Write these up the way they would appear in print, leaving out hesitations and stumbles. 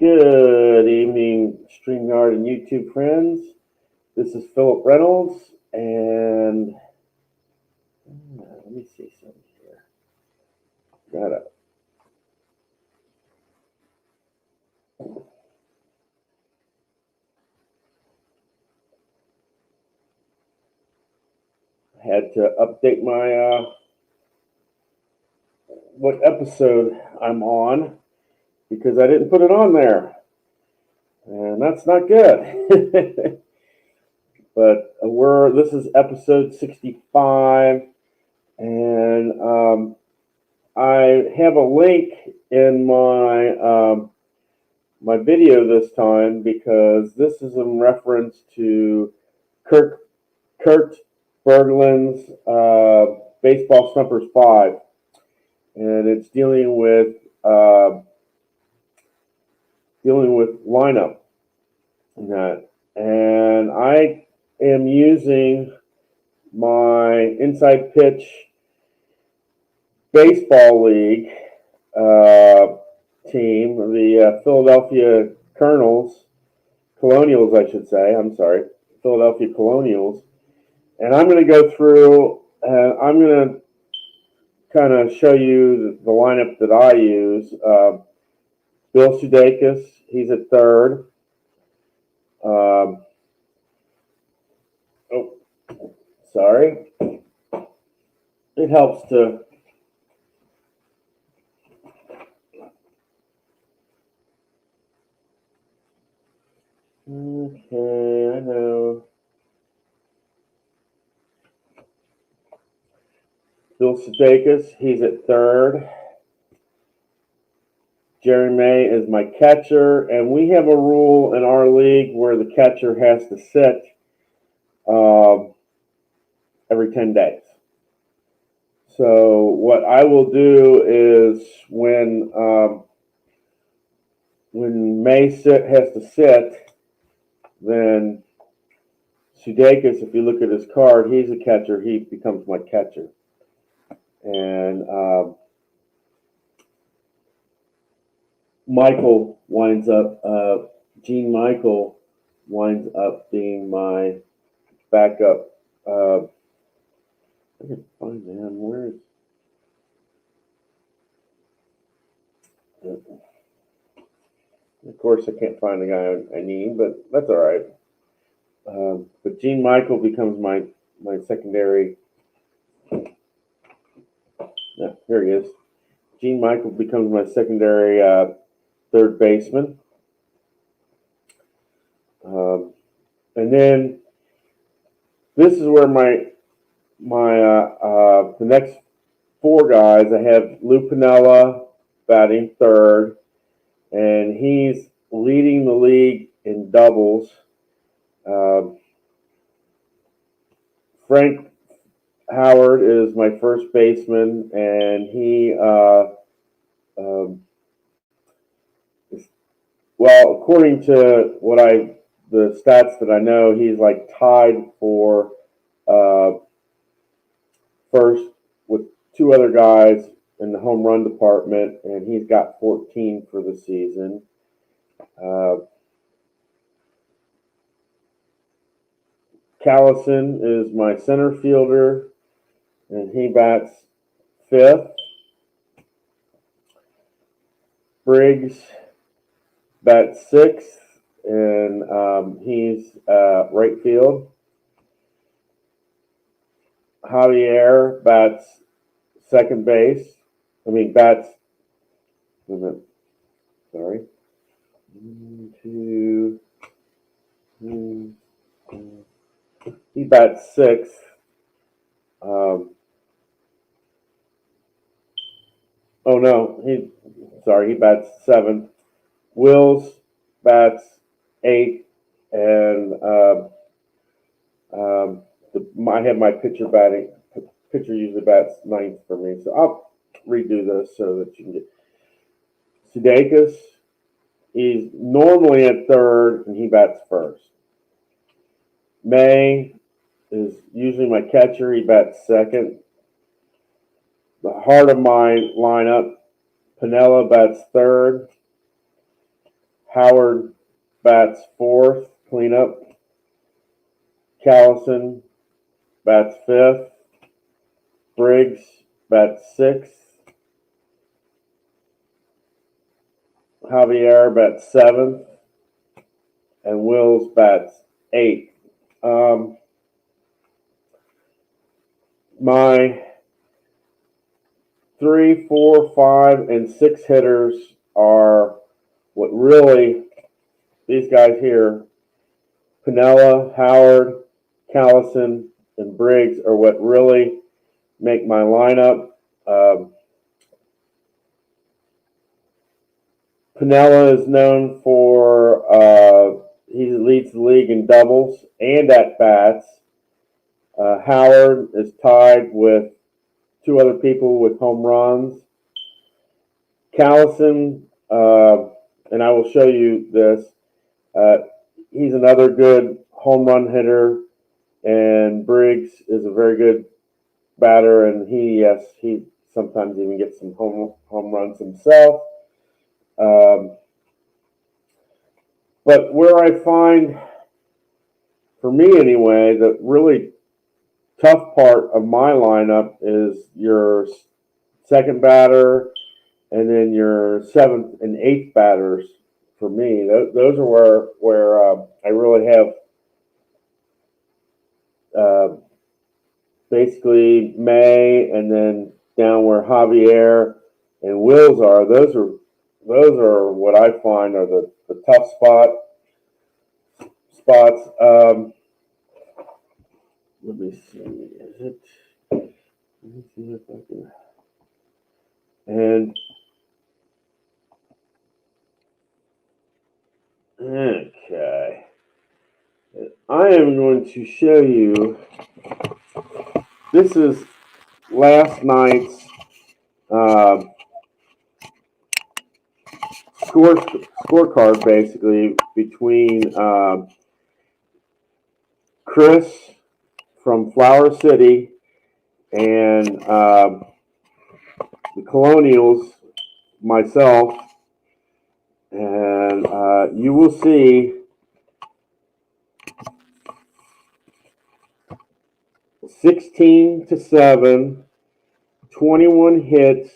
Good evening, StreamYard and YouTube friends. This is Philip Reynolds, and let me see something here. Had to update my what episode I'm on because I didn't put it on there, and that's not good. But this is episode 65, and I have a link in my video this time because this is in reference to Kurt Berglund's Baseball Stumpers 5, and it's dealing with lineup and that. And I am using my Inside Pitch Baseball League team, the Philadelphia Colonials, I should say. I'm sorry, Philadelphia Colonials. And I'm going to go through and I'm going to kind of show you the lineup that I use. Bill Sudeikis, he's at third. Sorry. It helps to. Okay, I know. Bill Sudeikis, he's at third. Jerry May is my catcher, and we have a rule in our league where the catcher has to sit every 10 days. So what I will do is when May has to sit, then Sudeikis, if you look at his card, he's a catcher. He becomes my catcher. And Gene Michael winds up being my backup. I can find him. Where is? Of course, I can't find the guy I need, but that's all right. But Gene Michael becomes my secondary. Yeah, here he is. Gene Michael becomes my secondary third baseman. And then this is where the next four guys, I have Lou Piniella batting third, and he's leading the league in doubles. Frank Howard is my first baseman, and he well, according to the stats that I know, he's like tied for first with two other guys in the home run department, and he's got 14 for the season. Callison is my center fielder, and he bats fifth. Briggs bats sixth, and he's right field. Javier bats second base. Sorry. 1, 2, 3, 4. He bats sixth. He bats seventh. Wills bats eighth, and I have my pitcher batting. Pitcher usually bats ninth for me, so I'll redo this so that you can get Sudeikis. He's normally at third, and he bats first. May is usually my catcher. He bats second. The heart of my lineup, Piniella bats third. Howard bats fourth, cleanup. Callison bats fifth. Briggs bats sixth. Javier bats seventh. And Wills bats eighth. My 3, 4, 5, and 6 hitters are what really, these guys here, Piniella, Howard, Callison, and Briggs are what really make my lineup. Piniella is known for, he leads the league in doubles and at bats. Howard is tied with 2 other people with home runs. Callison, and I will show you this, he's another good home run hitter, and Briggs is a very good batter, and he sometimes even gets some home runs himself. But where I find, for me anyway, the really tough part of my lineup is your second batter and then your 7th and 8th batters. For me, those are where I really have basically May, and then down where Javier and Wills are. Those are what I find are the tough spots. Let me see. Is it? Let me see if I can. And okay, I am going to show you. This is last night's scorecard, basically, between Chris from Flower City and the Colonials, myself, and you will see 16-7, 21 hits.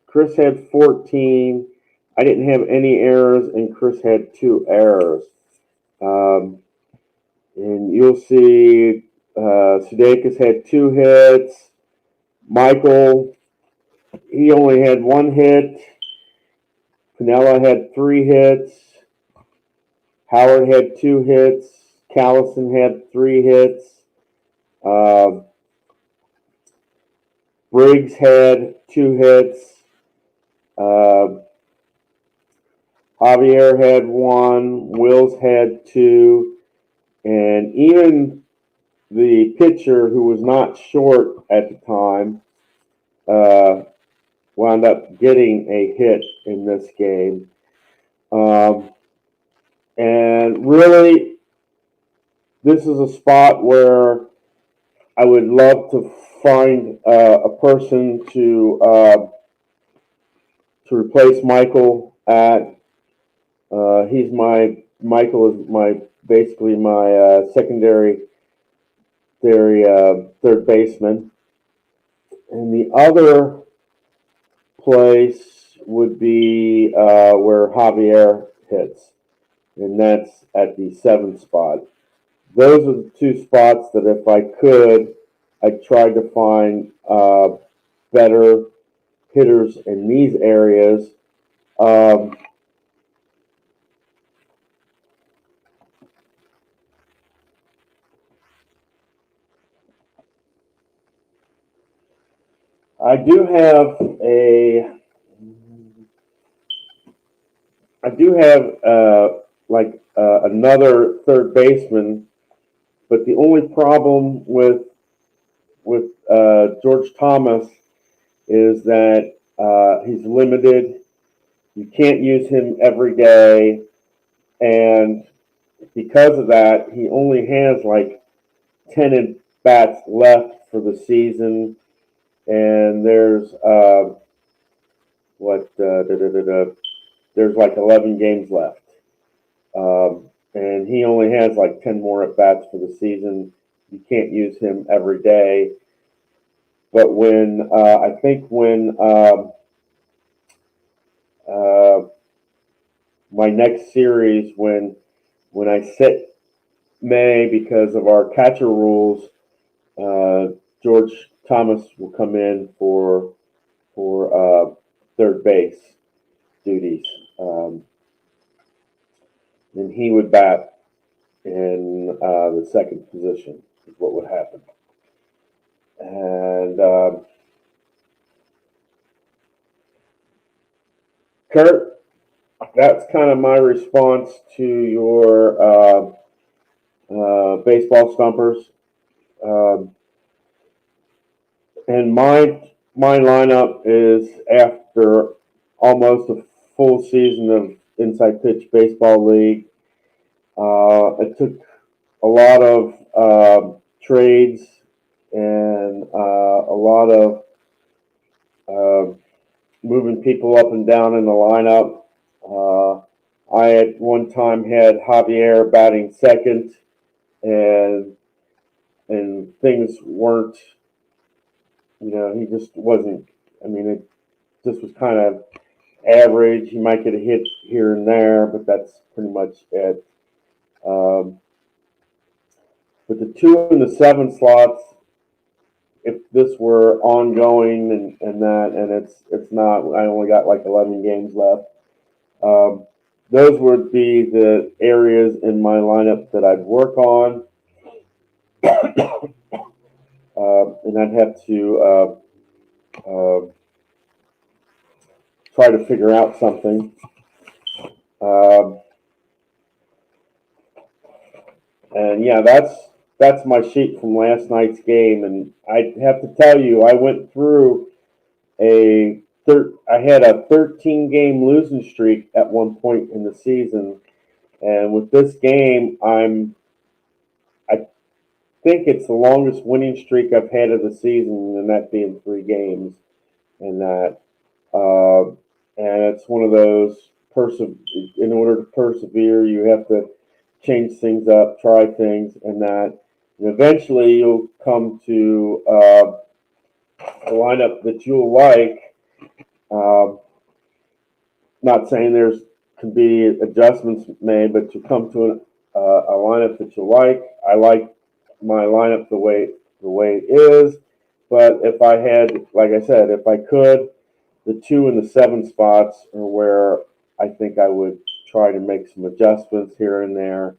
Chris had 14. I didn't have any errors, and Chris had 2 errors. And you'll see Sudeikis had 2 hits. Michael, he only had 1 hit. Piniella had 3 hits. Howard had 2 hits. Callison had 3 hits. Briggs had 2 hits. Javier had 1. Wills had 2. And even the pitcher, who was not short at the time, wound up getting a hit in this game. And really, this is a spot where I would love to find a person to replace Michael at. Michael is basically my secondary third baseman. And the other place would be where Javier hits, and that's at the 7th spot. Those are the 2 spots that, if I could, I tried to find better hitters in these areas. I do have another third baseman, but the only problem with George Thomas is that he's limited. You can't use him every day, and because of that, he only has like 10 at bats left for the season, and there's there's like 11 games left. And he only has like 10 more at bats for the season. You can't use him every day. But when I think when uh, my next series, when I sit May because of our catcher rules, George Thomas will come in for third base duties, and he would bat in the second position. Is what would happen, and Kurt, that's kind of my response to your baseball stumpers. Um, and my lineup is after almost a full season of Inside Pitch Baseball League. It took a lot of trades and a lot of uh, moving people up and down in the lineup. I at one time had Javier batting second, and things weren't. He just wasn't. I mean, it just was kind of average. He might get a hit here and there, but that's pretty much it. Um, but the 2 and the 7 slots, if this were ongoing and it's not. I only got like 11 games left. Um, those would be the areas in my lineup that I'd work on, and I'd have to try to figure out something. Um, and yeah, that's my sheet from last night's game, and I have to tell you, I went through I had a 13 game losing streak at one point in the season, and with this game, I think it's the longest winning streak I've had of the season, and that being 3 games. And that, and it's one of those in order to persevere, you have to change things up, try things, and that, and eventually you'll come to a lineup that you'll like. Um, Not saying there's can be adjustments made, but you come to a lineup that you like. I like my lineup the way it is, but if I had, like I said, if I could, the 2 and the 7 spots are where I think I would try to make some adjustments here and there.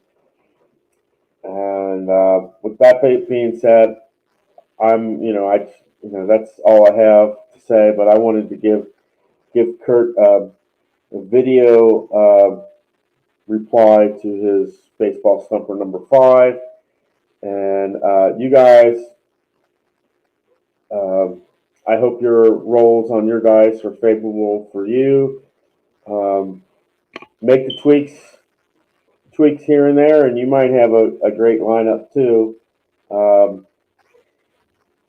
And with that being said, that's all I have to say. But I wanted to give Kurt a video reply to his baseball stumper number 5. And you guys, I hope your rolls on your guys are favorable for you. Make the tweaks here and there, and you might have a great lineup too.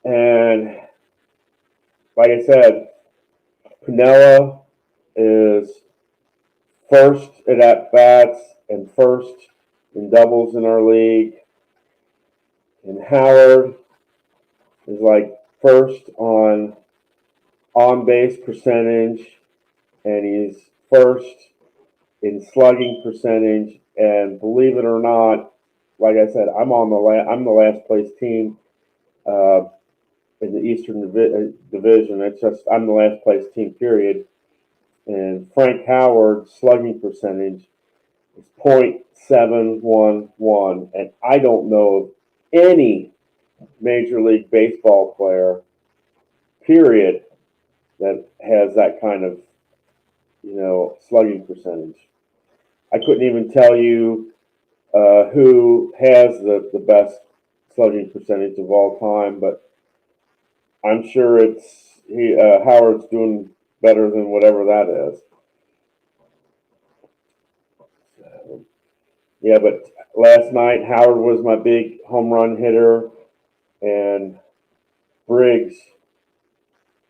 And like I said, Pinella is first at bats and first in doubles in our league. And Howard is like first on base percentage, and he's first in slugging percentage. And believe it or not, like I said, I'm the last place team in the Eastern Division. It's just I'm the last place team, period. And Frank Howard's slugging percentage is .711, and I don't know of any Major League Baseball player, period, that has that kind of slugging percentage. I couldn't even tell you who has the best slugging percentage of all time, but I'm sure Howard's doing better than whatever that is. So, yeah, but last night Howard was my big home run hitter, and Briggs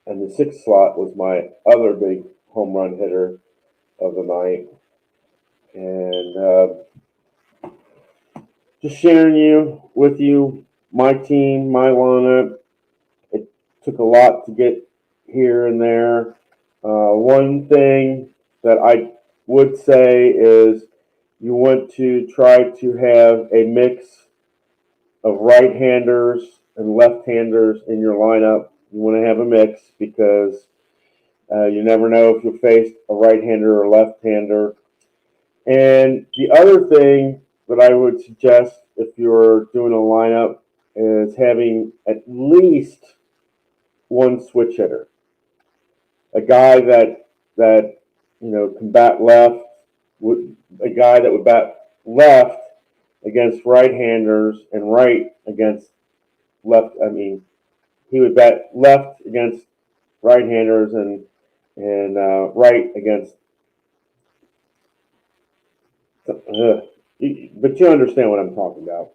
and the 6th slot was my other big home run hitter of the night. And just sharing with you my team, my lineup. It took a lot to get here and there. One thing that I would say is you want to try to have a mix of right-handers and left-handers in your lineup. You want to have a mix because you never know if you'll face a right-hander or a left-hander. And the other thing that I would suggest if you're doing a lineup is having at least one switch hitter, a guy that can bat left, a guy that would bat left against right-handers and right against left. I mean, he would bat left against right-handers and right against. But you understand what I'm talking about.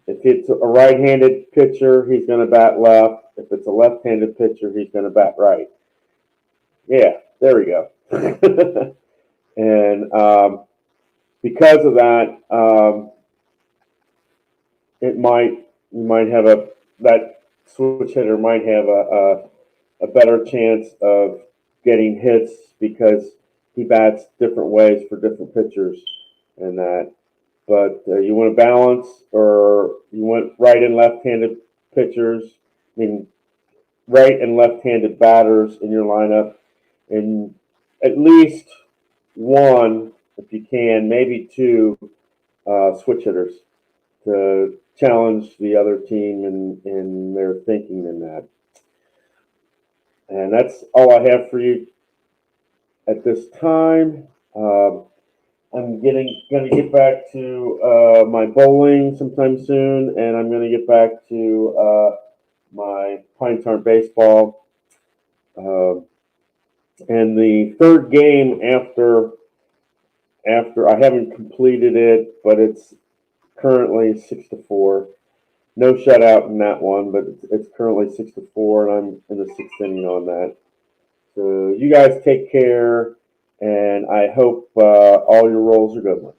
If it's a right-handed pitcher, he's going to bat left. If it's a left-handed pitcher, he's going to bat right. Yeah, there we go. And because of that, you might have that switch hitter might have a better chance of getting hits because he bats different ways for different pitchers and that. But you want to balance, or you want right and left-handed pitchers. I mean, right and left-handed batters in your lineup, and at least one, if you can, maybe two switch hitters to challenge the other team in their thinking in that. And that's all I have for you at this time. I'm going to get back to my bowling sometime soon, and I'm going to get back to my Pine Tar baseball. And the third game after I haven't completed it, but it's currently 6-4. No shutout in that one, but it's currently 6-4, and I'm in the sixth inning on that. So you guys take care, and I hope all your rolls are good ones.